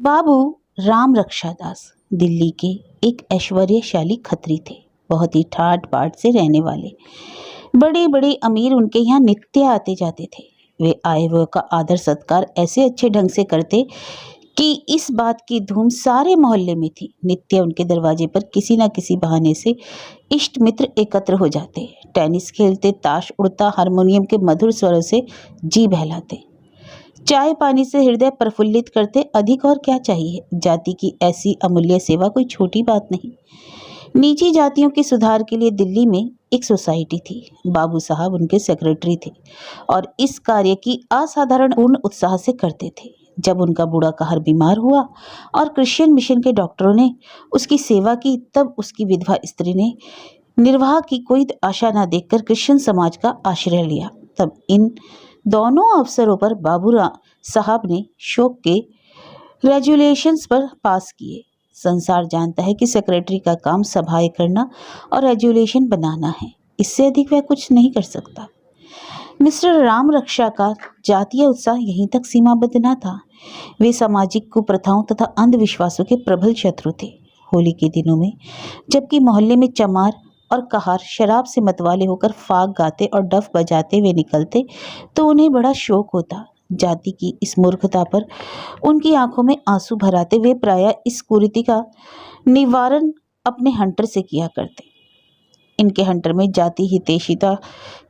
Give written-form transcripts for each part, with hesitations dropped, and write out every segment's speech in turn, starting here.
बाबू राम रक्षा दास दिल्ली के एक ऐश्वर्यशाली खत्री थे। बहुत ही ठाट बाट से रहने वाले। बड़े बड़े अमीर उनके यहाँ नित्य आते जाते थे। वे आए हुए का आदर सत्कार ऐसे अच्छे ढंग से करते कि इस बात की धूम सारे मोहल्ले में थी। नित्य उनके दरवाजे पर किसी न किसी बहाने से इष्ट मित्र एकत्र हो जाते, टेनिस खेलते, ताश उड़ता, हारमोनियम के मधुर स्वरों से जी बहलाते, चाय पानी से हृदय प्रफुल्लित करते। अधिक और क्या चाहिए। जाति की ऐसी अमूल्य सेवा कोई छोटी बात नहीं। नीची जातियों के सुधार के लिए दिल्ली में एक सोसाइटी थी। बाबू साहब उनके सेक्रेटरी थे और इस कार्य की असाधारण पूर्ण उत्साह से करते थे। जब उनका बूढ़ा कहर बीमार हुआ और क्रिश्चियन मिशन के डॉक्टरों ने उसकी सेवा की, तब उसकी विधवा स्त्री ने निर्वाह की कोई आशा न देखकर क्रिश्चियन समाज का आश्रय लिया। तब इन दोनों अवसरों पर बाबू साहब ने शोक के रेजुलेशंस पर पास किए। संसार जानता है कि सेक्रेटरी का काम सभाएं करना और रेजुलेशन बनाना है। इससे अधिक वह कुछ नहीं कर सकता। मिस्टर राम रक्षा का जातीय उत्साह यहीं तक सीमाबद्ध न था। वे सामाजिक कुप्रथाओं तथा अंधविश्वासों के प्रबल शत्रु थे। होली के दिनों में जबकि मोहल्ले में चमार और कहार शराब से मतवाले होकर फाग गाते और डफ बजाते हुए निकलते तो उन्हें बड़ा शौक होता। जाति की इस मूर्खता पर उनकी आंखों में आंसू भराते वे प्रायः इस कुरीति का निवारण अपने हंटर से किया करते। इनके हंटर में जाति हितैषिता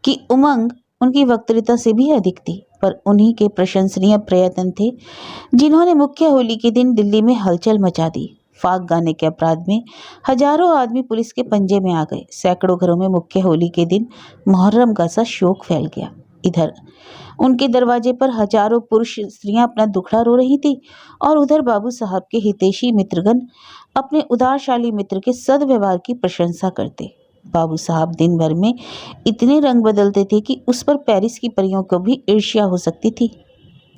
की उमंग उनकी वक्तृता से भी अधिक थी, पर उन्हीं के प्रशंसनीय प्रयत्न थे जिन्होंने मुख्य होली के दिन दिल्ली में हलचल मचा दी। फाग गाने के अपराध में हजारों आदमी पुलिस के पंजे में आ गए। सैकड़ों घरों में मुख्य होली के दिन मुहर्रम का सा शोक फैल गया। इधर उनके दरवाजे पर हजारों पुरुष स्त्रियां अपना दुखड़ा रो रही थी और उधर बाबू साहब के हितैषी मित्रगण अपने उदारशाली मित्र के सद्व्यवहार की प्रशंसा करते। बाबू साहब दिन भर में इतने रंग बदलते थे कि उस पर पेरिस की परियों को भी ईर्ष्या हो सकती थी।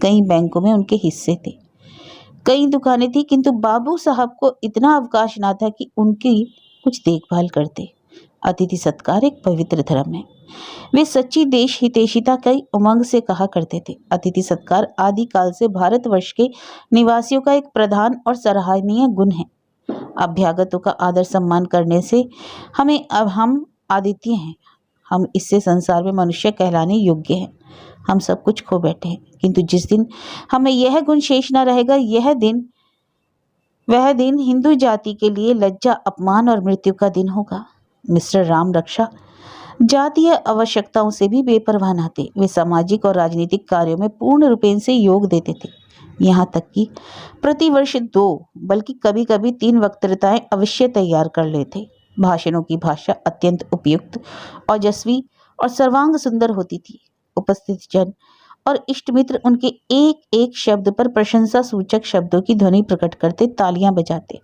कई बैंकों में उनके हिस्से थे, कई दुकानें थी, किंतु बाबू साहब को इतना अवकाश ना था कि उनकी कुछ देखभाल करते। अतिथि सत्कार एक पवित्र धर्म है। वे सच्ची देश हितैषिता कई उमंग से कहा करते थे। अतिथि सत्कार आदिकाल से भारतवर्ष के निवासियों का एक प्रधान और सराहनीय गुण है। अभ्यागतों का आदर सम्मान करने से हम आदित्य हैं। हम इससे संसार में मनुष्य कहलाने योग्य हैं। हम सब कुछ खो बैठे हैं, किंतु जिस दिन हमें यह गुण शेष न रहेगा, वह दिन हिंदू जाति के लिए लज्जा, अपमान और मृत्यु का दिन होगा। मिस्टर राम रक्षा जातीय आवश्यकताओं से भी बेपरवाह न थे। वे सामाजिक और राजनीतिक कार्यों में पूर्ण रूपेण से योग देते थे। यहाँ तक कि प्रतिवर्ष 2 बल्कि कभी कभी 3 वक्तृताएं अवश्य तैयार कर लेते। भाषणों की भाषा अत्यंत उपयुक्त, ओजस्वी और सर्वांग सुंदर होती थी। उपस्थित जन और इष्ट मित्र उनके एक एक शब्द पर प्रशंसा सूचक शब्दों की ध्वनि प्रकट करते, तालियां बजाते।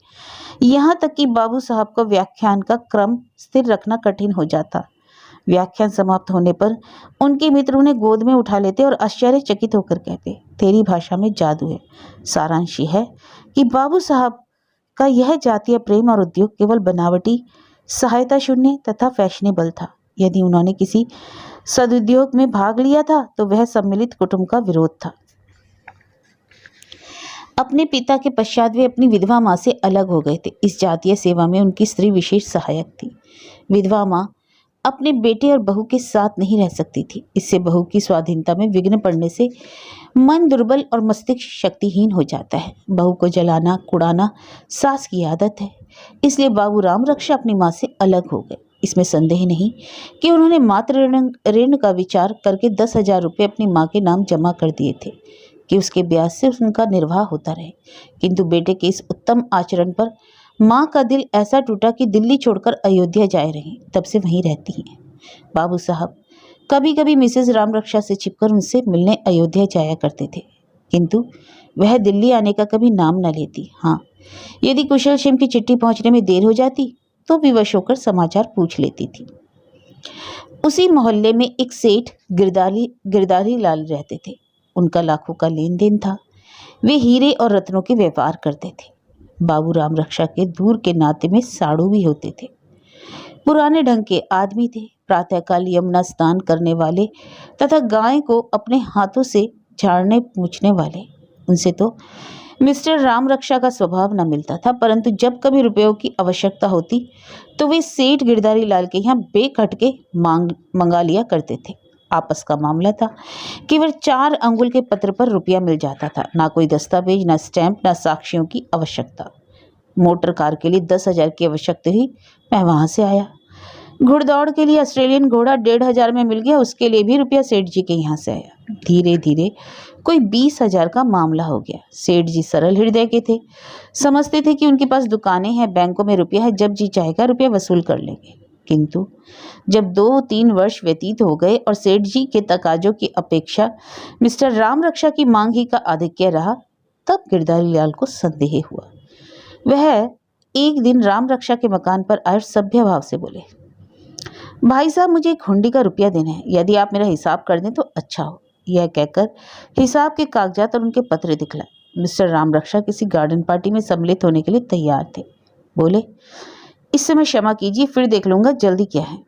यहाँ तक कि बाबू साहब को व्याख्यान का क्रम स्थिर रखना कठिन हो जाता। व्याख्यान समाप्त होने पर उनके मित्र उन्हें गोद में उठा लेते और आश्चर्यचकित होकर कहते, तेरी भाषा में जादू है। सारांश यह है कि बाबू साहब का यह जातीय प्रेम और उद्योग केवल बनावटी, सहायता शून्य तथा फैशनेबल था। यदि उन्होंने किसी सदुद्योग में भाग लिया था तो वह सम्मिलित कुटुंब का विरोध था। अपने पिता के पश्चात वे अपनी विधवा माँ से अलग हो गए थे। इस जातीय सेवा में उनकी स्त्री विशेष सहायक थी। विधवा माँ अपने बेटे और बहू के साथ नहीं रह सकती थी। इससे बहू की स्वाधीनता में विघ्न पड़ने से मन दुर्बल और मस्तिष्क शक्तिहीन हो जाता है। बहू को जलाना, कुड़ाना सास की आदत है। इसलिए बाबू राम रक्षा अपनी माँ से अलग हो गए। इसमें संदेह नहीं कि उन्होंने मातृ ऋण का विचार करके 10,000 रुपये अपनी माँ के नाम जमा कर दिए थे कि उसके ब्याज से उनका निर्वाह होता रहे। किंतु बेटे के इस उत्तम आचरण पर माँ का दिल ऐसा टूटा कि दिल्ली छोड़कर अयोध्या जाए रही। तब से वहीं रहती हैं। बाबू साहब कभी कभी मिसेज राम रक्षा से छिपकर उनसे मिलने अयोध्या जाया करते थे, किंतु वह दिल्ली आने का कभी नाम न लेती। हाँ, यदि कुशल क्षेम की चिट्ठी पहुंचने में देर हो जाती तो विवश होकर समाचार पूछ लेती थी। उसी मोहल्ले में एक सेठ गिरधारी लाल रहते थे। उनका लाखों का लेन देन था। वे हीरे और रत्नों के व्यापार करते थे। बाबू राम रक्षा के दूर के नाते में साड़ू भी होते थे। पुराने ढंग के आदमी थे। प्रातःकाल यमुना स्नान करने वाले तथा गाय को अपने हाथों से झाड़ने पूछने वाले। उनसे तो मिस्टर राम रक्षा का स्वभाव न मिलता था, परंतु जब कभी रुपयों की आवश्यकता होती तो वे सेठ गिरधारी लाल के यहाँ बेखटके मंगा लिया करते थे। आपस का मामला था। केवल 4 अंगुल के पत्र पर रुपया मिल जाता था। ना कोई दस्तावेज, ना स्टैंप, ना साक्ष्यों की आवश्यकता। मोटर कार के लिए 10,000 की आवश्यकता हुई, मैं वहां से आया। घुड़दौड़ के लिए ऑस्ट्रेलियन घोड़ा 1,500 में मिल गया, उसके लिए भी रुपया सेठ जी के यहाँ से आया। धीरे धीरे कोई 20,000 का मामला हो गया। सेठ जी सरल हृदय के थे, समझते थे कि उनके पास दुकानें हैं, बैंकों में रुपया है, जब जी चाहेगा रुपया वसूल कर लेंगे। किंतु जब 2-3 वर्ष व्यतीत हो गए और सेठ जी के तकाजों की अपेक्षा मिस्टर राम रक्षा की मांग ही का आधिक्य रहा, तब गिरधारी लाल को संदेह हुआ। वह एक दिन राम रक्षा के मकान पर आए, सभ्य भाव से बोले, भाई साहब, मुझे एक हुंडी का रुपया देना है, यदि आप मेरा हिसाब कर दें तो अच्छा हो। यह कहकर हिसाब के कागजात और उनके पत्र दिखलाए। मिस्टर राम रक्षा किसी गार्डन पार्टी में सम्मिलित होने के लिए तैयार थे। बोले, इस समय क्षमा कीजिए, फिर देख लूंगा, जल्दी क्या है।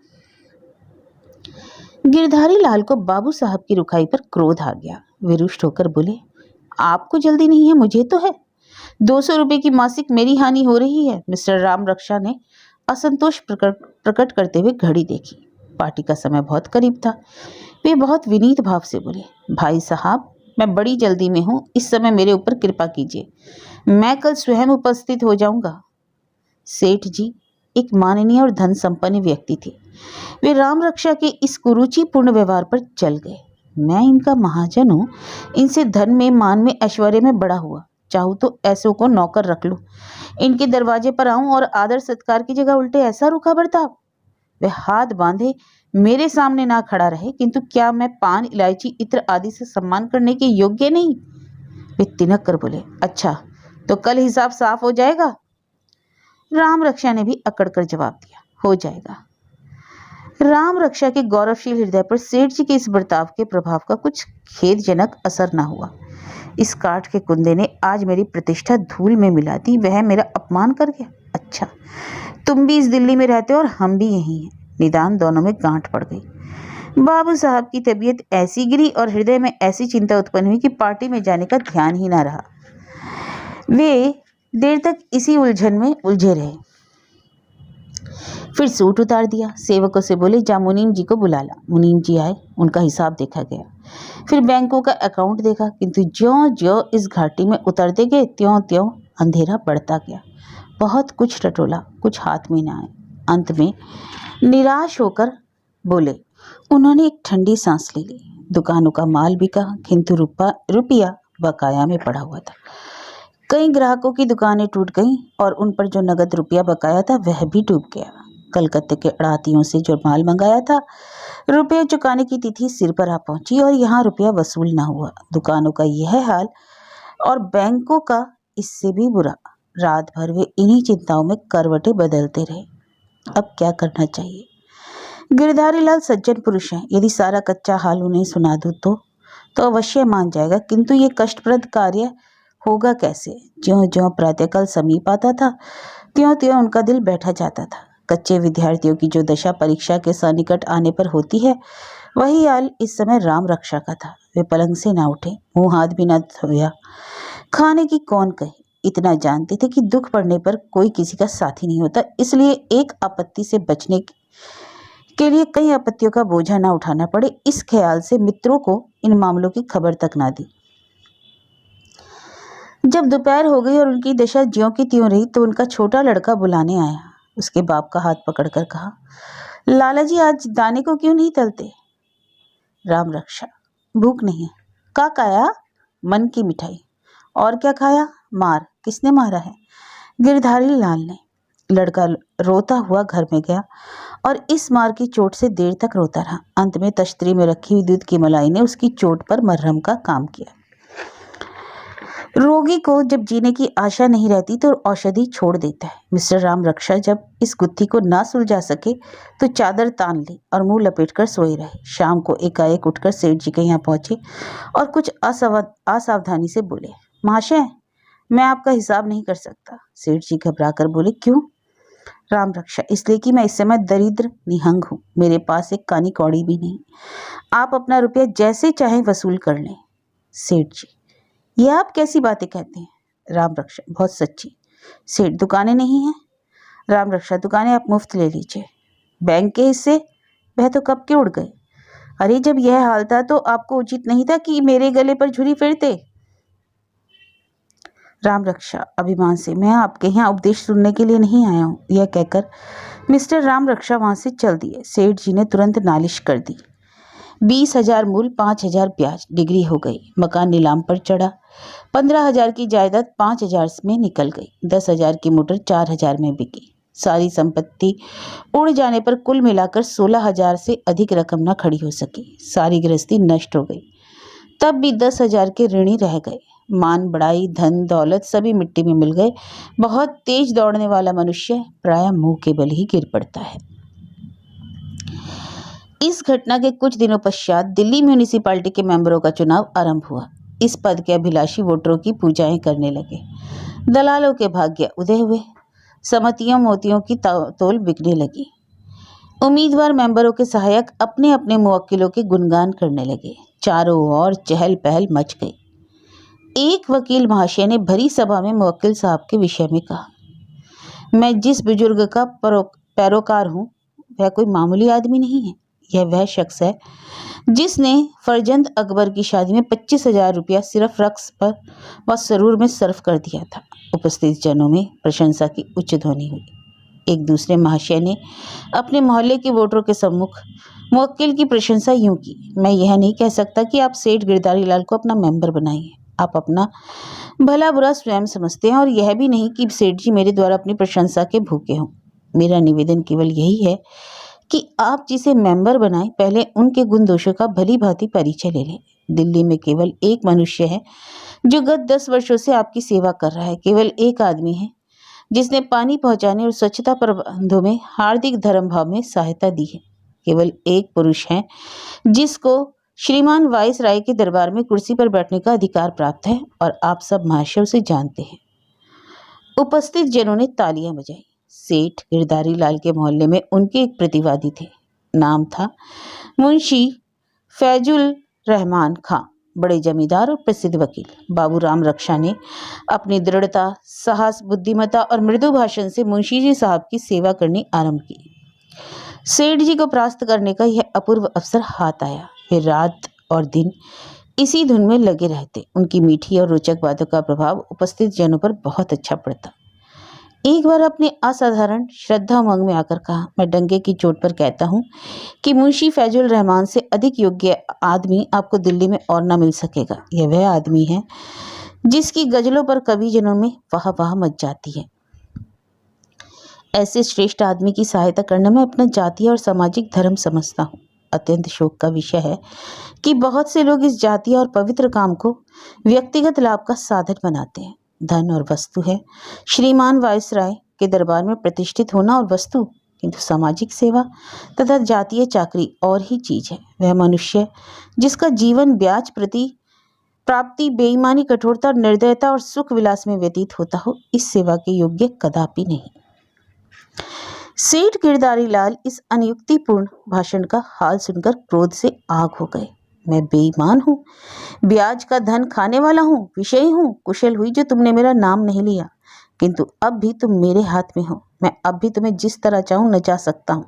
गिरधारी लाल को बाबू साहब की रुखाई पर क्रोध आ गया। वे रुष्ट होकर बोले, आपको जल्दी नहीं है, मुझे तो है। 200 रुपए की मासिक मेरी हानि हो रही है। मिस्टर राम रक्षा ने असंतोष प्रकट करते हुए घड़ी देखी। पार्टी का समय बहुत करीब था। वे बहुत विनीत भाव से बोले, भाई साहब, मैं बड़ी जल्दी में हूँ, इस समय मेरे ऊपर कृपा कीजिए, मैं कल स्वयं उपस्थित हो जाऊंगा। सेठ जी एक माननीय और धन संपन्न व्यक्ति थे। वे राम रक्षा के इस कुरुचिपूर्ण व्यवहार पर चल गए। मैं इनका महाजन हूँ, इनसे धन में, मान में, ऐश्वर्य में बड़ा हुआ, चाहूँ तो ऐसों को नौकर रख लूं, इनके दरवाजे पर आऊं और आदर सत्कार की जगह उल्टे ऐसा रूखा बर्ताव। वे हाथ बांधे मेरे सामने ना खड़ा रहे, किंतु क्या मैं पान, इलायची, इत्र आदि से सम्मान करने के योग्य नहीं? वे तिनक कर बोले, अच्छा तो कल हिसाब साफ हो जाएगा? राम रक्षा ने भी अकड़ कर जवाब दिया, हो जाएगा। राम रक्षा के गौरवशील हृदय पर सेठ जी के इस बर्ताव के प्रभाव का कुछ खेदजनक असर न हुआ। इस काठ के कुंदे ने आज मेरी प्रतिष्ठा धूल में मिला दी, वह मेरा अपमान कर गया। अच्छा, तुम भी इस दिल्ली में रहते हो और हम भी यहीं हैं। निदान दोनों में गांठ पड़ गई। बाबू साहब की तबीयत ऐसी गिरी और हृदय में ऐसी चिंता उत्पन्न हुई कि पार्टी में जाने का ध्यान ही ना रहा। वे देर तक इसी उलझन में उलझे रहे। फिर सूट उतार दिया, सेवकों से बोले, जा मुनीम जी को बुला ला। मुनीम जी आए, उनका हिसाब देखा गया, फिर बैंकों का अकाउंट देखा, किंतु ज्यों ज्यों इस घाटी में उतरते गए त्यों त्यों अंधेरा बढ़ता गया। बहुत कुछ टटोला, कुछ हाथ में ना आए। अंत में निराश होकर बोले, उन्होंने एक ठंडी सांस ले ली। दुकानों का माल बिका, किंतु रुपया बकाया में पड़ा हुआ था। कई ग्राहकों की दुकानें टूट गईं और उन पर जो नगद रुपया बकाया था वह भी डूब गया। कलकत्ते के अड़ातियों से जो माल मंगाया था, रुपये चुकाने की तिथि सिर पर आ पहुंची और यहाँ रुपया वसूल ना हुआ। दुकानों का यह हाल और बैंकों का इससे भी बुरा। रात भर वे इन्हीं चिंताओं में करवटें बदलते रहे। अब क्या करना चाहिए? गिरधारी लाल सज्जन पुरुष हैं, यदि सारा कच्चा हाल उन्हें सुना दूं तो अवश्य मान जाएगा, किंतु ये कष्टप्रद कार्य होगा कैसे? ज्यों ज्यों प्रातःकाल समीप आता था त्यों त्यों उनका दिल बैठा जाता था। कच्चे विद्यार्थियों की जो दशा परीक्षा के सन्निकट आने पर होती है, वही हाल इस समय राम रक्षा का था। वे पलंग से ना उठे, मुंह हाथ भी ना धोया, खाने की कौन कहे। इतना जानते थे कि दुख पड़ने पर कोई किसी का साथी नहीं होता, इसलिए एक आपत्ति से बचने के लिए कई आपत्तियों का बोझा ना उठाना पड़े, इस ख्याल से मित्रों को इन मामलों की खबर तक ना दी। जब दोपहर हो गई और उनकी दशा ज्यों की त्यों रही, तो उनका छोटा लड़का बुलाने आया। उसके बाप का हाथ पकड़कर कहा, लाला जी, आज दाने को क्यों नहीं तलते? राम रक्षा, भूख नहीं है। का खाया? मन की मिठाई। और क्या खाया? मार। किसने मारा है? गिरधारी लाल ने। लड़का रोता हुआ घर में गया और इस मार की चोट से देर तक रोता रहा। अंत में तश्तरी में रखी हुई दूध की मलाई ने उसकी चोट पर मरहम का काम किया। रोगी को जब जीने की आशा नहीं रहती तो औषधि छोड़ देता है। मिस्टर राम रक्षा जब इस गुत्थी को ना सुलझा सके तो चादर तान ली और मुंह लपेटकर सोए रहे। शाम को एकाएक उठकर सेठ जी के यहाँ पहुंचे और कुछ असावधानी से बोले, महाशय, मैं आपका हिसाब नहीं कर सकता। सेठ जी घबरा कर बोले, क्यों? राम रक्षा, इसलिए कि मैं इस समय दरिद्र निहंग हूँ, मेरे पास एक कानी कौड़ी भी नहीं। आप अपना रुपया जैसे चाहें वसूल कर लें। सेठ जी, ये आप कैसी बातें कहते हैं? राम रक्षा, बहुत सच्ची। सेठ, दुकानें नहीं हैं? राम रक्षा, दुकानें आप मुफ्त ले लीजिए। बैंक के हिस्से? वह तो कब के उड़ गए। अरे जब यह हाल था तो आपको उचित नहीं था कि मेरे गले पर झुरी फेरते। राम रक्षा अभिमान से, मैं आपके यहाँ उपदेश सुनने के लिए नहीं आया हूँ। यह कहकर मिस्टर राम रक्षा वहां से चल दिए। सेठ जी ने तुरंत नालिश कर दी। 20,000 मूल, 5,000 ब्याज, डिग्री हो गई। मकान नीलाम पर चढ़ा। 15,000 की जायदाद 5,000 में निकल गई। 10,000 की मोटर 4,000 में बिकी। सारी संपत्ति उड़ जाने पर कुल मिलाकर 16,000 से अधिक रकम न खड़ी हो सकी। सारी गृहस्थी नष्ट हो गई। तब भी 10,000 के ऋणी रह गए। मान बढ़ाई, धन दौलत सभी मिट्टी में मिल गए। बहुत तेज दौड़ने वाला मनुष्य प्रायः मुंह के बल ही गिर पड़ता है। इस घटना के कुछ दिनों पश्चात दिल्ली म्यूनिसिपैलिटी के मेंबरों का चुनाव आरंभ हुआ। इस पद के अभिलाषी वोटरों की पूजाएं करने लगे। दलालों के भाग्य उदय हुए। समतियों मोतियों की तोल बिकने लगी। उम्मीदवार मेंबरों के सहायक अपने अपने मुवक्किलों के गुणगान करने लगे। चारों ओर चहल पहल मच गई। एक वकील महाशय ने भरी सभा में मुवक्किल साहब के विषय में कहा, मैं जिस बुजुर्ग का पैरोकार हूँ वह कोई मामूली आदमी नहीं है। यह वह शख्स है जिसने फरजंद अकबर की शादी में 25,000 रुपया सिर्फ रक्स पर व सरूर में सर्फ कर दिया था। उपस्थित जनों में प्रशंसा की उच्च ध्वनि हुई। एक दूसरे महाशय ने अपने मोहल्ले के वोटरों के सम्मुख मुवक्किल की प्रशंसा यूं की, मैं यह नहीं कह सकता कि आप सेठ गिरधारी लाल को अपना मेंबर बनाइए। आप अपना भला बुरा स्वयं समझते हैं और यह भी नहीं कि सेठ जी मेरे द्वारा अपनी प्रशंसा के भूखे हों। मेरा निवेदन केवल यही है कि आप जिसे मेंबर बनाएं पहले उनके गुण दोषों का भली भांति परिचय ले लें। दिल्ली में केवल एक मनुष्य है जो गत 10 वर्षों से आपकी सेवा कर रहा है। केवल एक आदमी है जिसने पानी पहुंचाने और स्वच्छता प्रबंधों में हार्दिक धर्म भाव में सहायता दी है। केवल एक पुरुष है जिसको श्रीमान वाइस राय के दरबार में कुर्सी पर बैठने का अधिकार प्राप्त है और आप सब महाशय उसे जानते हैं। उपस्थित जनों ने तालियां बजाई। सेठ गिरधारी लाल के मोहल्ले में उनके एक प्रतिवादी थे। नाम था मुंशी फैजुल रहमान खां। बड़े जमींदार और प्रसिद्ध वकील बाबू राम रक्षा ने अपनी दृढ़ता, साहस, बुद्धिमत्ता और मृदु भाषण से मुंशी जी साहब की सेवा करनी आरंभ की। सेठ जी को परास्त करने का यह अपूर्व अवसर हाथ आया। वे रात और दिन इसी धुन में लगे रहते। उनकी मीठी और रोचक बातों का प्रभाव उपस्थित जनों पर बहुत अच्छा पड़ता। एक बार अपने असाधारण श्रद्धा उमंग में आकर कहा, मैं डंके की चोट पर कहता हूँ कि मुंशी फैजुल रहमान से अधिक योग्य आदमी आपको दिल्ली में और न मिल सकेगा। यह वह आदमी है जिसकी गजलों पर कवि जनों में वाह वाह मच जाती है। ऐसे श्रेष्ठ आदमी की सहायता करना मैं अपना जातीय और सामाजिक धर्म समझता हूँ। अत्यंत शोक का विषय है कि बहुत से लोग इस जातीय और पवित्र काम को व्यक्तिगत लाभ का साधन बनाते हैं। धन और वस्तु है। श्रीमान वायसराय के दरबार में प्रतिष्ठित होना और वस्तु, किंतु सामाजिक सेवा तथा जातीय चाकरी और ही चीज है। वह मनुष्य जिसका जीवन ब्याज प्रति प्राप्ति, बेईमानी, कठोरता, निर्दयता और सुख विलास में व्यतीत होता हो, इस सेवा के योग्य कदापि नहीं। सेठ गिरधारी लाल इस अनियुक्तिपूर्ण भाषण का हाल सुनकर क्रोध से आग हो गए। मैं बेईमान हूँ, ब्याज का धन खाने वाला हूँ, विषयी हूँ, कुशल हुई जो तुमने मेरा नाम नहीं लिया, किंतु अब भी तुम मेरे हाथ में हो। मैं अब भी तुम्हें जिस तरह चाहूँ नचा सकता हूँ।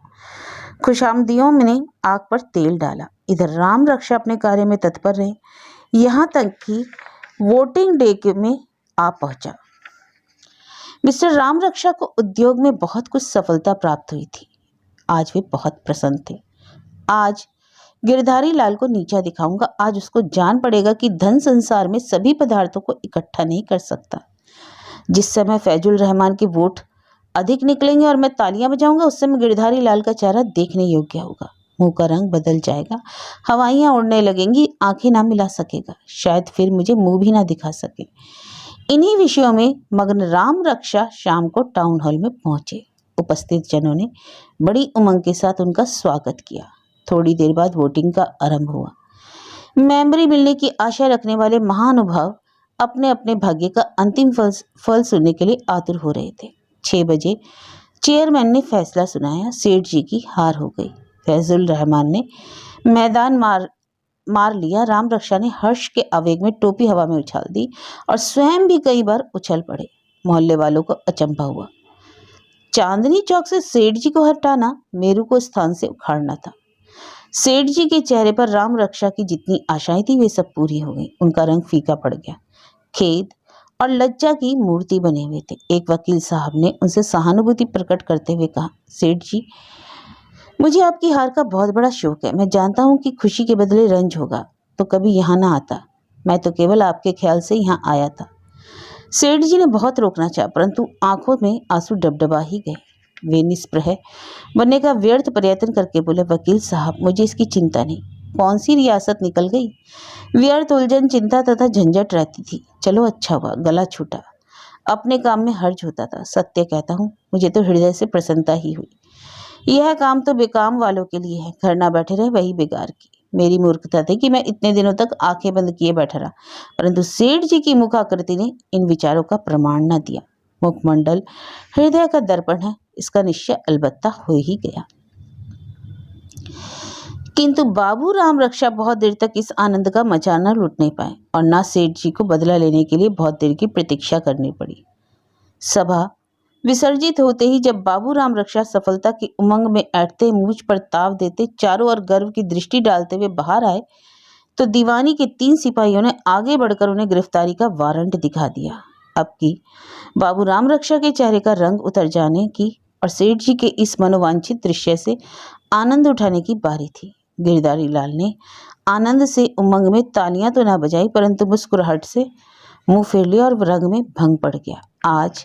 खुशामदियों ने आग पर तेल डाला। इधर राम रक्षा अपने कार्य में तत्पर रहे, यहाँ तक कि वोटिंग डे में आ पहुंचा। मिस्टर राम रक्षा को उद्योग में बहुत कुछ सफलता प्राप्त हुई थी। आज वे बहुत प्रसन्न थे। आज गिरधारी लाल को नीचा दिखाऊंगा। आज उसको जान पड़ेगा कि धन संसार में सभी पदार्थों को इकट्ठा नहीं कर सकता। जिस समय फैजुल रहमान के वोट अधिक निकलेंगे और मैं तालियां बजाऊंगा, उस समय गिरधारी लाल का चेहरा देखने योग्य होगा। मुंह का रंग बदल जाएगा, हवाइयां उड़ने लगेंगी, आंखें ना मिला सकेगा, शायद फिर मुझे मुंह भी ना दिखा सके। इन्हीं विषयों में मग्न राम रक्षा शाम को टाउन हॉल में पहुंचे। उपस्थित जनों ने बड़ी उमंग के साथ उनका स्वागत किया। थोड़ी देर बाद वोटिंग का आरंभ हुआ। मेंबरी मिलने की आशा रखने वाले महानुभाव अपने अपने भाग्य का अंतिम फल सुनने के लिए आतुर हो रहे थे। 6 बजे चेयरमैन ने फैसला सुनाया। सेठ जी की हार हो गई। फैजुल रहमान ने मैदान मार मार लिया। राम रक्षा ने हर्ष के आवेग में टोपी हवा में उछाल दी और स्वयं भी कई बार उछल पड़े। मोहल्ले वालों को अचंभा हुआ। चांदनी चौक से सेठ जी को हटाना मेरू को स्थान से उखाड़ना था। सेठ जी के चेहरे पर राम रक्षा की जितनी आशाएं थी वे सब पूरी हो गई। उनका रंग फीका पड़ गया, खेद और लज्जा की मूर्ति बने हुए थे। एक वकील साहब ने उनसे सहानुभूति प्रकट करते हुए कहा, सेठ जी, मुझे आपकी हार का बहुत बड़ा शौक है। मैं जानता हूँ कि खुशी के बदले रंज होगा तो कभी यहाँ ना आता। मैं तो केवल आपके ख्याल से यहाँ आया था। सेठ जी ने बहुत रोकना चाहा परंतु आंखों में आंसू डबडबा ही गए। वे निष्प्रह बनने का व्यर्थ प्रयत्न करके बोले, वकील साहब, मुझे इसकी चिंता नहीं। कौन सी रियासत निकल गई। व्यर्थ उलझन, चिंता तथा झंझट रहती थी। चलो अच्छा हुआ गला छूटा। अपने काम में हर्ज होता था। सत्य कहता हूँ, मुझे तो हृदय से प्रसन्नता ही हुई। यह काम तो बेकाम वालों के लिए है। घर ना बैठे रहे वही बेगार की। मेरी मूर्खता थी कि मैं इतने दिनों तक आंखें बंद किए बैठा रहा, परंतु सेठ जी की मुखाकृति ने इन विचारों का प्रमाण न दिया। मुखमंडल हृदय का दर्पण है, इसका निश्चय अलबत्ता हो ही गया। किंतु बाबू राम रक्षा बहुत देर तक इस आनंद का मजा न लूट नहीं पाए और न सेठ जी को बदला लेने के लिए बहुत देर की प्रतीक्षा करनी पड़ी। सभा विसर्जित होते ही जब बाबू राम रक्षा सफलता की उमंग में ऐठते, मुझ पर ताव देते, चारों ओर गर्व की दृष्टि डालते हुए बाहर आए तो दीवानी के 3 सिपाहियों ने आगे बढ़कर उन्हें गिरफ्तारी का वारंट दिखा दिया। अब की बाबू राम रक्षा के चेहरे का रंग उतर जाने की और सेठ जी के इस मनोवांछित दृश्य से आनंद उठाने की बारी थी। गिरधारी लाल ने आनंद से उमंग में तालियां तो ना बजाई परंतु मुस्कुराहट से मुंह फेर लिया और रंग में भंग पड़ गया। आज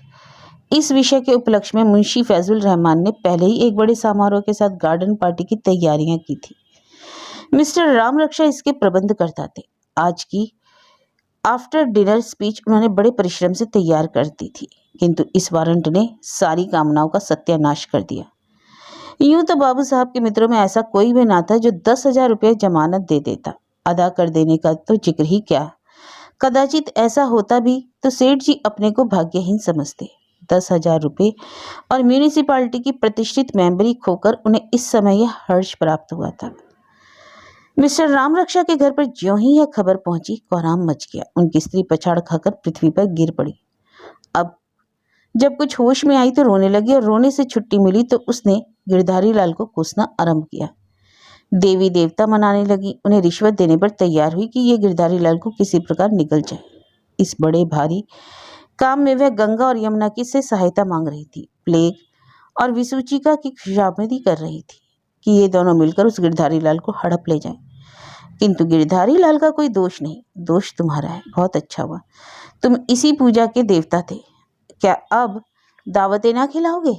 इस विषय के उपलक्ष्य में मुंशी फैजुल रहमान ने पहले ही एक बड़े समारोह के साथ गार्डन पार्टी की तैयारियां की थी। मिस्टर राम रक्षा इसके प्रबंध करता थे। आज की आफ्टर डिनर स्पीच उन्होंने बड़े परिश्रम से तैयार कर दी थी, किंतु इस वारंट ने सारी कामनाओं का सत्यानाश कर दिया। यूं तो बाबू साहब के मित्रों में ऐसा कोई भी ना था जो 10,000 रुपये जमानत दे देता। अदा कर देने का तो जिक्र ही क्या। कदाचित ऐसा होता भी तो सेठ जी अपने को भाग्यहीन समझते। 10,000 रुपये और म्यूनिसिपालिटी की प्रतिष्ठित मेंबरी खोकर उन्हें इस समय यह हर्ष प्राप्त हुआ था। मिस्टर राम रक्षा के घर पर ज्यों ही यह खबर पहुंची, कोहराम मच गया। उनकी स्त्री पछाड़ खाकर पृथ्वी पर गिर पड़ी। अब जब कुछ होश में आई तो रोने लगी और रोने से छुट्टी मिली तो उसने गिरधारी लाल को कोसना आरंभ किया। देवी देवता मनाने लगी। उन्हें रिश्वत देने पर तैयार हुई कि ये गिरधारी लाल को किसी प्रकार निकल जाए। इस बड़े भारी काम में वह गंगा और यमुना की से सहायता मांग रही थी। प्लेग और विसूचिका की खुशामदी कर रही थी कि ये दोनों मिलकर उस गिरधारी लाल को हड़प ले जाएं। किंतु गिरधारी लाल का कोई दोष नहीं, दोष तुम्हारा है। बहुत अच्छा हुआ, तुम इसी पूजा के देवता थे। क्या अब दावतें ना खिलाओगे?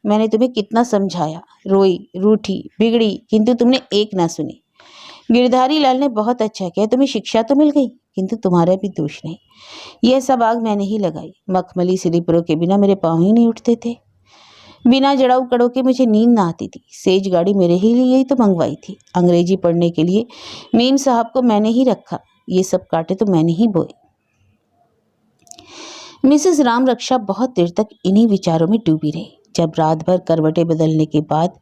मैंने तुम्हें कितना समझाया, रोई, रूठी, बिगड़ी, किंतु तुमने एक ना सुनी। गिरधारी लाल ने बहुत अच्छा किया, तुम्हें शिक्षा तो मिल गई, किंतु तुम्हारा भी दोष नहीं। यह सब आग मैंने ही लगाई। मखमली स्लीपरों के बिना मेरे पाँव ही नहीं उठते थे। बिना जड़ाऊ कड़ों के मुझे नींद ना आती थी। सेज गाड़ी मेरे ही लिए ही तो मंगवाई थी। अंग्रेजी पढ़ने के लिए मेम साहब को मैंने ही रखा। ये सब कांटे तो मैंने ही बोए। मिसेस राम रक्षा बहुत देर तक इन्हीं विचारों में डूबी रही। जब रात भर करवटें बदलने के बाद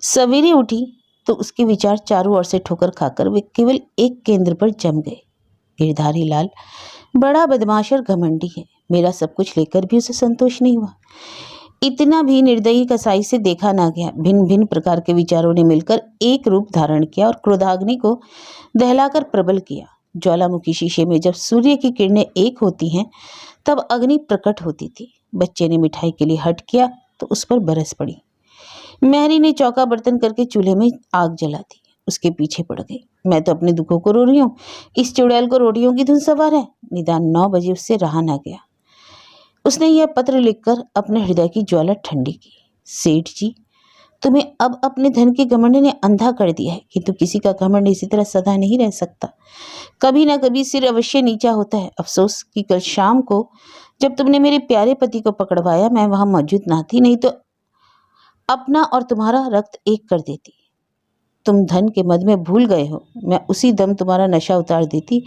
सवेरे उठी तो उसके विचार चारों ओर से ठोकर खाकर वे केवल एक केंद्र पर जम गए। गिरधारी लाल बड़ा बदमाश और घमंडी है। मेरा सब कुछ लेकर भी उसे संतोष नहीं हुआ। इतना भी निर्दयी कसाई से देखा ना गया। भिन्न भिन्न प्रकार के विचारों ने मिलकर एक रूप धारण किया और क्रोधाग्नि को दहलाकर प्रबल किया। ज्वालामुखी शीशे में जब सूर्य की किरणें एक होती हैं तब अग्नि प्रकट होती थी। बच्चे ने मिठाई के लिए हट किया तो उस पर बरस पड़ी। मैरी ने चौका बर्तन करके चूल्हे में आग जला दी। उसके पीछे पड़ गई। मैं तो अपने दुखों को रो रही हूँ, इस चुड़ैल को रोटियों की धुन सवार है। निदान 9 बजे उससे रहा ना गया। उसने यह पत्र लिखकर अपने हृदय की ज्वाला ठंडी की। सेठ जी, तुम्हें अब अपने धन के घमंड ने अंधा कर दिया है, किंतु किसी का घमंड इसी तरह सदा नहीं रह सकता। कभी ना कभी सिर अवश्य नीचा होता है। अफसोस कि कल शाम को जब तुमने मेरे प्यारे पति को पकड़वाया मैं वहां मौजूद ना थी, नहीं तो अपना और तुम्हारा रक्त एक कर देती। तुम धन के मद में भूल गए हो। मैं उसी दम तुम्हारा नशा उतार देती।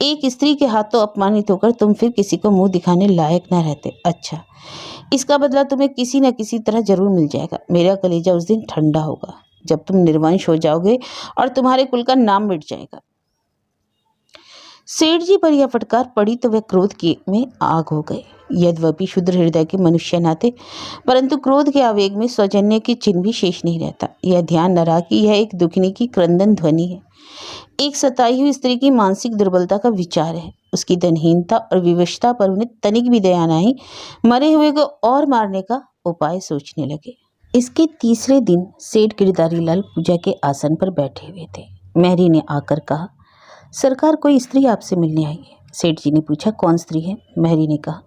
एक स्त्री के हाथों अपमानित होकर तुम फिर किसी को मुंह दिखाने लायक ना रहते। अच्छा, इसका बदला तुम्हें किसी न किसी तरह जरूर मिल जाएगा। मेरा कलेजा उस दिन ठंडा होगा जब तुम निर्वंश हो जाओगे और तुम्हारे कुल का नाम मिट जाएगा। सेठ जी पर यह फटकार पड़ी तो वह क्रोध के में आग हो गए। यद्यपि शुद्ध हृदय के मनुष्य न थे, परंतु क्रोध के आवेग में सौजन्य की चिन्ह भी शेष नहीं रहता। यह ध्यान न रहा कि यह एक दुखनी की क्रंदन ध्वनि है, एक सताई हुई स्त्री की मानसिक दुर्बलता का विचार है। उसकी धनहीनता और विवशता पर उन्हें तनिक भी दया न आई। मरे हुए को और मारने का उपाय सोचने लगे। इसके तीसरे दिन सेठ गिरधारी लाल पूजा के आसन पर बैठे हुए थे। मैरी ने आकर कहा, सरकार कोई स्त्री आपसे मिलने आई है। सेठ जी ने पूछा, कौन स्त्री है? मैरी ने कहा,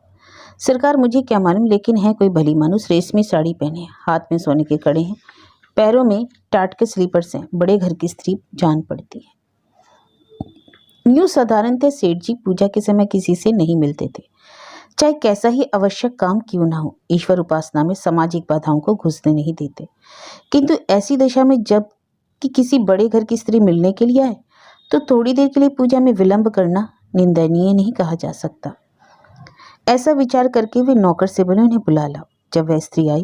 सरकार मुझे क्या मालूम, लेकिन है कोई भली मानुस, रेशमी साड़ी पहने है, हाथ में सोने के कड़े हैं, पैरों में टाट के स्लीपर्स हैं, बड़े घर की स्त्री जान पड़ती है। यूँ साधारणतः सेठ जी पूजा के समय किसी से नहीं मिलते थे, चाहे कैसा ही आवश्यक काम क्यों ना हो। ईश्वर उपासना में सामाजिक बाधाओं को घुसने नहीं देते, किंतु ऐसी दशा में जब कि किसी बड़े घर की स्त्री मिलने के लिए आए तो थोड़ी देर के लिए पूजा में विलंब करना निंदनीय नहीं कहा जा सकता। ऐसा विचार करके वे नौकर से बोले, उन्हें बुला लाओ। जब वह स्त्री आई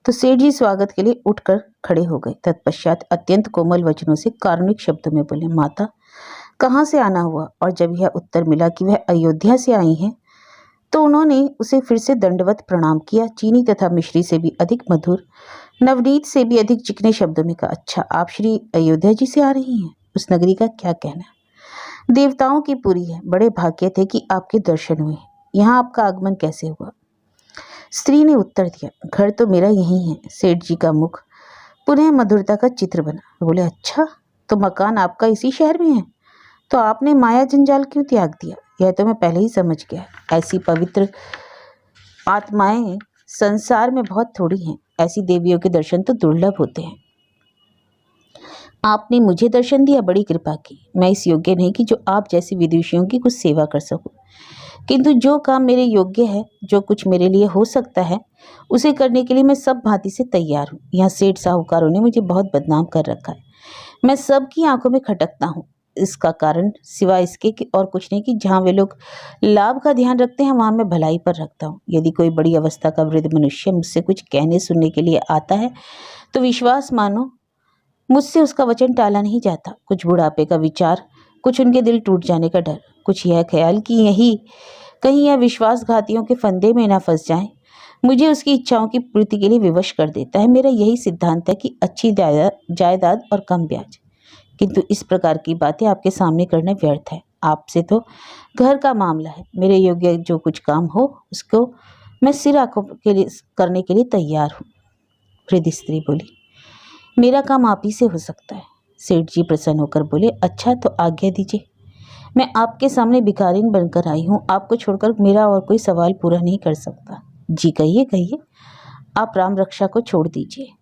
तो सेठ जी स्वागत के लिए उठकर खड़े हो गए। तत्पश्चात अत्यंत कोमल वचनों से कारुणिक शब्दों में बोले, माता कहाँ से आना हुआ? और जब यह उत्तर मिला कि वह अयोध्या से आई हैं तो उन्होंने उसे फिर से दंडवत प्रणाम किया। चीनी तथा मिश्री से भी अधिक मधुर, नवनीत से भी अधिक चिकने शब्दों में कहा, अच्छा आप श्री अयोध्या जी से आ रही हैं? उस नगरी का क्या कहना? देवताओं की पुरी है, बड़े भाग्य थे कि आपके दर्शन हुए। यहाँ आपका आगमन कैसे हुआ? स्त्री ने उत्तर दिया, घर तो मेरा यही है। सेठ जी का मुख पुनः मधुरता का चित्र बना। बोले, अच्छा तो मकान आपका इसी शहर में है, तो आपने माया जंजाल क्यों त्याग दिया? यह तो मैं पहले ही समझ गया। ऐसी पवित्र आत्माएं संसार में बहुत थोड़ी हैं, ऐसी देवियों के दर्शन तो दुर्लभ होते हैं। आपने मुझे दर्शन दिया, बड़ी कृपा की। मैं इस योग्य नहीं कि जो आप जैसी विदुषियों की कुछ सेवा कर सकूं, किंतु जो काम मेरे योग्य है, जो कुछ मेरे लिए हो सकता है, उसे करने के लिए मैं सब भांति से तैयार हूँ। यहाँ सेठ साहूकारों ने मुझे बहुत बदनाम कर रखा है, मैं सबकी आंखों में खटकता हूँ। इसका कारण सिवाय इसके कि और कुछ नहीं कि जहाँ वे लोग लाभ का ध्यान रखते हैं वहाँ मैं भलाई पर रखता हूँ। यदि कोई बड़ी अवस्था का वृद्ध मनुष्य मुझसे कुछ कहने सुनने के लिए आता है तो विश्वास मानो मुझसे उसका वचन टाला नहीं जाता। कुछ बुढ़ापे का विचार, कुछ उनके दिल टूट जाने का डर, कुछ यह ख्याल कि यही कहीं यह विश्वासघातियों के फंदे में ना फंस जाएं, मुझे उसकी इच्छाओं की पूर्ति के लिए विवश कर देता है। मेरा यही सिद्धांत है कि अच्छी जायदाद और कम ब्याज, किंतु इस प्रकार की बातें आपके सामने करना व्यर्थ है। आपसे तो घर का मामला है, मेरे योग्य जो कुछ काम हो उसको मैं सिर आंखों के लिए करने के लिए तैयार हूँ। वृद्ध स्त्री बोली, मेरा काम आप ही से हो सकता है। सेठ जी प्रसन्न होकर बोले, अच्छा तो आज्ञा दीजिए। मैं आपके सामने भिखारिन बनकर आई हूँ, आपको छोड़कर मेरा और कोई सवाल पूरा नहीं कर सकता। जी कहिए कहिए, आप राम रक्षा को छोड़ दीजिए।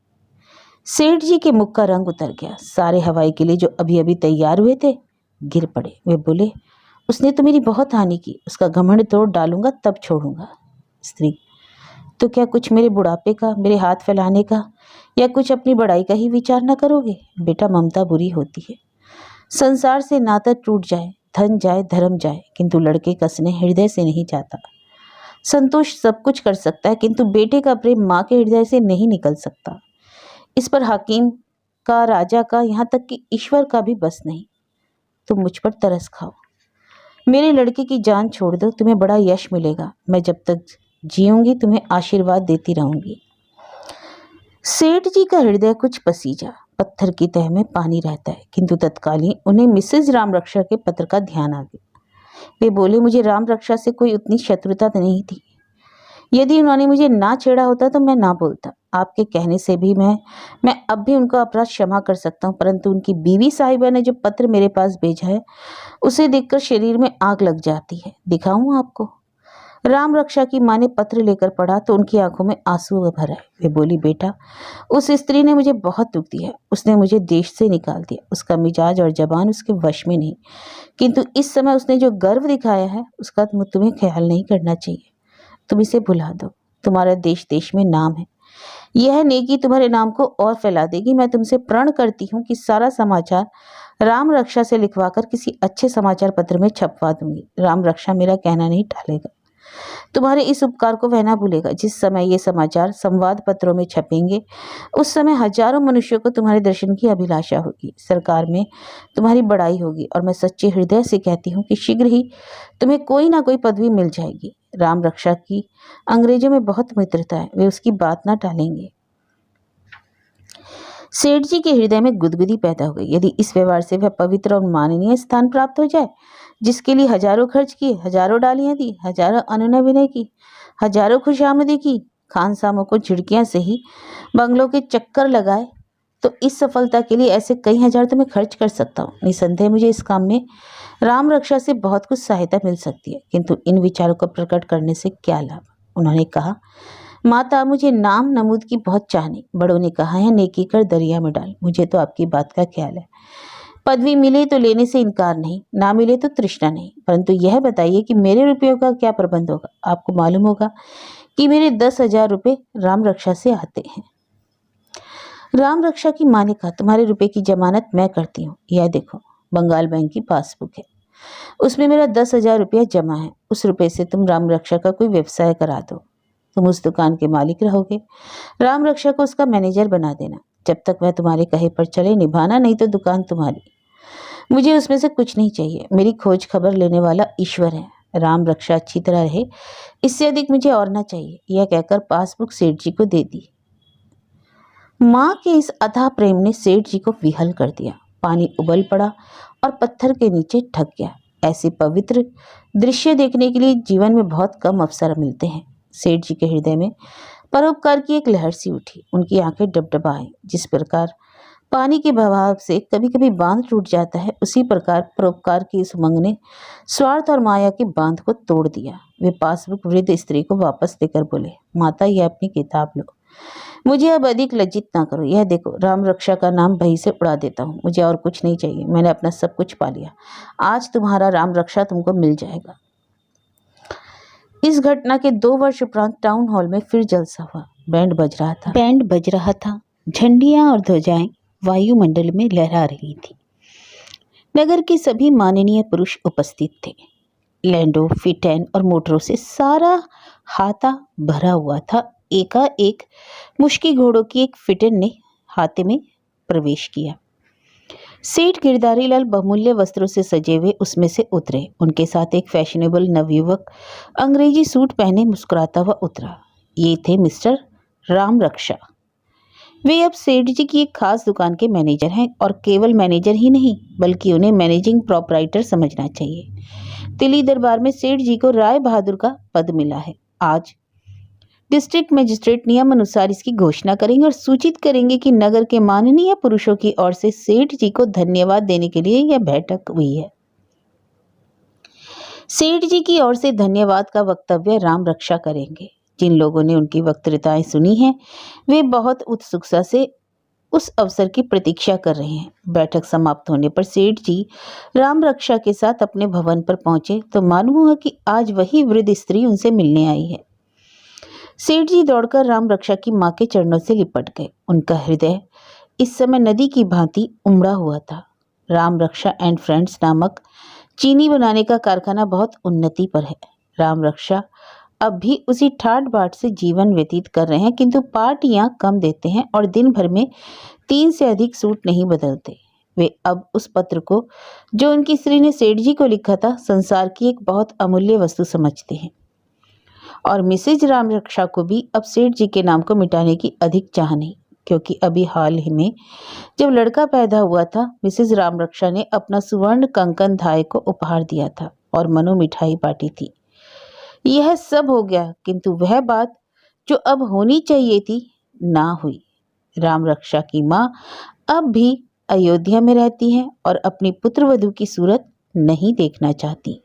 सेठ जी के मुख का रंग उतर गया। सारे हवाई के लिए जो अभी अभी तैयार हुए थे गिर पड़े। वे बोले, उसने तो मेरी बहुत हानि की, उसका घमंड तोड़ डालूंगा तब छोड़ूंगा। स्त्री, तो क्या कुछ मेरे बुढ़ापे का, मेरे हाथ फैलाने का या कुछ अपनी बड़ाई का ही विचार न करोगे? बेटा ममता बुरी होती है, संसार से नाता टूट जाए, धन जाए, धर्म जाए, किंतु लड़के का स्नेह हृदय से नहीं जाता। संतोष सब कुछ कर सकता है, किंतु बेटे का प्रेम माँ के हृदय से नहीं निकल सकता। इस पर हाकिम का, राजा का, यहाँ तक कि ईश्वर का भी बस नहीं। तुम मुझ पर तरस खाओ, मेरे लड़के की जान छोड़ दो, तुम्हें बड़ा यश मिलेगा। मैं जब तक जीऊंगी तुम्हें आशीर्वाद देती रहूंगी। सेठ जी का हृदय कुछ पसीजा। पत्थर की तह में पानी रहता है, किंतु तत्कालीन उन्हें मिसेज राम रक्षा के पत्र का ध्यान आ गया। वे बोले, मुझे राम रक्षा से कोई उतनी शत्रुता नहीं थी। यदि उन्होंने मुझे ना छेड़ा होता तो मैं ना बोलता। आपके कहने से भी मैं अब भी उनका अपराध क्षमा कर सकता हूँ, परंतु उनकी बीवी साहिबा ने जो पत्र मेरे पास भेजा है उसे देखकर शरीर में आग लग जाती है। दिखाऊं आपको? राम रक्षा की माँ ने पत्र लेकर पढ़ा तो उनकी आंखों में आंसू भर आए। वे बोली, बेटा उस स्त्री ने मुझे बहुत दुख दिया, उसने मुझे देश से निकाल दिया। उसका मिजाज और जबान उसके वश में नहीं, किंतु इस समय उसने जो गर्व दिखाया है उसका तुम्हें ख्याल नहीं करना चाहिए। तुम इसे भुला दो, तुम्हारा देश देश में नाम है, यह नेकी तुम्हारे नाम को और फैला देगी। मैं तुमसे प्रण करती हूँ कि सारा समाचार राम रक्षा से लिखवाकर किसी अच्छे समाचार पत्र में छपवा दूंगी। राम रक्षा मेरा कहना नहीं टालेगा। तुम्हारे इस उपकार को वह ना भूलेगा। जिस समय ये समाचार संवाद पत्रों में छपेंगे, उस समय हजारों मनुष्यों को तुम्हारे दर्शन की अभिलाषा होगी। सरकार में तुम्हारी बड़ाई होगी और मैं सच्चे हृदय से कहती हूँ कि शीघ्र ही तुम्हें कोई ना कोई पदवी मिल जाएगी। राम रक्षा की अंग्रेजों में बहुत मित्रता है, वे उसकी बात ना टालेंगे। सेठ जी के हृदय में गुदगुदी पैदा हो गई। यदि इस व्यवहार से वह पवित्र और माननीय स्थान प्राप्त हो जाए, जिसके लिए हजारों खर्च किए, हजारों डालियां दी, हजारों अनुनय विनय की, हजारों खुशामदी की, खानसामों को झिड़कियां से ही बंगलों के चक्कर लगाए, तो इस सफलता के लिए ऐसे कई हजार तो मैं खर्च कर सकता हूँ। निसंदेह मुझे इस काम में राम रक्षा से बहुत कुछ सहायता मिल सकती है, किंतु इन विचारों को प्रकट करने से क्या लाभ। उन्होंने कहा, माता, मुझे नाम नमूद की बहुत चाह नहीं। बड़ों ने कहा है, नेकी कर दरिया में डाल। मुझे तो आपकी बात का ख्याल है। पदवी मिले तो लेने से इनकार नहीं, ना मिले तो तृष्णा नहीं, परंतु यह बताइए कि मेरे रुपयों का क्या प्रबंध होगा। आपको मालूम होगा कि मेरे 10,000 रुपये राम रक्षा से आते हैं। राम रक्षा की मां ने कहा, तुम्हारे रुपए की जमानत मैं करती हूँ। यह देखो, बंगाल बैंक की पासबुक है, उसमें मेरा 10,000 रुपया जमा है। उस रुपये से तुम राम रक्षा का कोई व्यवसाय करा दो। तुम उस दुकान के मालिक रहोगे, राम रक्षा को उसका मैनेजर बना देना। जब तक वह तुम्हारे कहे पर चले निभाना, नहीं तो दुकान तुम्हारी। मुझे उसमें से कुछ नहीं चाहिए। मेरी खोज खबर लेने वाला ईश्वर है। राम रक्षा अच्छी तरह रहे, इससे अधिक मुझे और ना चाहिए। यह कहकर पासबुक सेठ जी को दे दी। माँ के इस अथाह प्रेम ने सेठ जी को विहल कर दिया। पानी उबल पड़ा और पत्थर के नीचे ठग गया। ऐसे पवित्र दृश्य देखने के लिए जीवन में बहुत कम अवसर मिलते हैं। सेठ जी के हृदय में परोपकार की एक लहर सी उठी। उनकी आंखें डबडबाई। जिस प्रकार पानी के बहाव से कभी कभी बांध टूट जाता है, उसी प्रकार परोपकार की इस उमंग ने स्वार्थ और माया के बांध को तोड़ दिया। वे पासबुक वृद्ध स्त्री को वापस देकर बोले, माता, यह अपनी किताब लो। मुझे अब अधिक लज्जित ना करो। यह देखो, राम रक्षा का नाम भई से उड़ा देता हूँ। मुझे और कुछ नहीं चाहिए। मैंने अपना सब कुछ पा लिया। आज तुम्हारा राम रक्षा तुमको मिल जाएगा। इस घटना के 2 वर्ष उपरांत टाउन हॉल में फिर जलसा हुआ। बैंड बज रहा था। झंडियां और ध्वजाएं वायुमंडल में लहरा रही थी। नगर के सभी माननीय पुरुष उपस्थित थे। लैंडो, फिटैन और मोटरों से सारा हाता भरा हुआ था। एकाएक मुश्की घोड़ों की एक फिटन ने हाथे में प्रवेश किया। सेठ गिरधारी लाल बहुमूल्य वस्त्रों से सजे हुए उसमें से उतरे। उनके साथ एक फैशनेबल नवयुवक अंग्रेजी सूट पहने मुस्कुराता हुआ उतरा। ये थे मिस्टर राम रक्षा। वे अब सेठ जी की एक खास दुकान के मैनेजर हैं, और केवल मैनेजर ही नहीं, बल्कि उन्हें मैनेजिंग प्रोपराइटर समझना चाहिए। दिल्ली दरबार में सेठ जी को राय बहादुर का पद मिला है। आज डिस्ट्रिक्ट मजिस्ट्रेट नियम अनुसार इसकी घोषणा करेंगे और सूचित करेंगे कि नगर के माननीय पुरुषों की ओर से सेठ जी को धन्यवाद देने के लिए यह बैठक हुई है। सेठ जी की ओर से धन्यवाद का वक्तव्य राम रक्षा करेंगे। जिन लोगों ने उनकी वक्तृताएं सुनी हैं, वे बहुत उत्सुकता से उस अवसर की प्रतीक्षा कर रहे हैं। बैठक समाप्त होने पर सेठ जी राम रक्षा के साथ अपने भवन पर पहुंचे तो मालूम हुआ कि आज वही वृद्ध स्त्री उनसे मिलने आई है। सेठ जी दौड़कर राम रक्षा की मां के चरणों से लिपट गए। उनका हृदय इस समय नदी की भांति उमड़ा हुआ था। राम रक्षा एंड फ्रेंड्स नामक चीनी बनाने का कारखाना बहुत उन्नति पर है। राम रक्षा अब भी उसी ठाट बाट से जीवन व्यतीत कर रहे हैं, किंतु पार्टियां कम देते हैं और दिन भर में 3 से अधिक सूट नहीं बदलते। वे अब उस पत्र को, जो उनकी स्त्री ने सेठ जी को लिखा था, संसार की एक बहुत अमूल्य वस्तु समझते हैं। और मिसेज राम रक्षा को भी अब सेठ जी के नाम को मिटाने की अधिक चाह नहीं, क्योंकि अभी हाल ही में जब लड़का पैदा हुआ था, मिसेज राम रक्षा ने अपना सुवर्ण कंकन धाय को उपहार दिया था और मनो मिठाई बांटी थी। यह सब हो गया, किंतु वह बात जो अब होनी चाहिए थी, ना हुई। राम रक्षा की मां अब भी अयोध्या में रहती हैं और अपनी पुत्रवधू की सूरत नहीं देखना चाहती।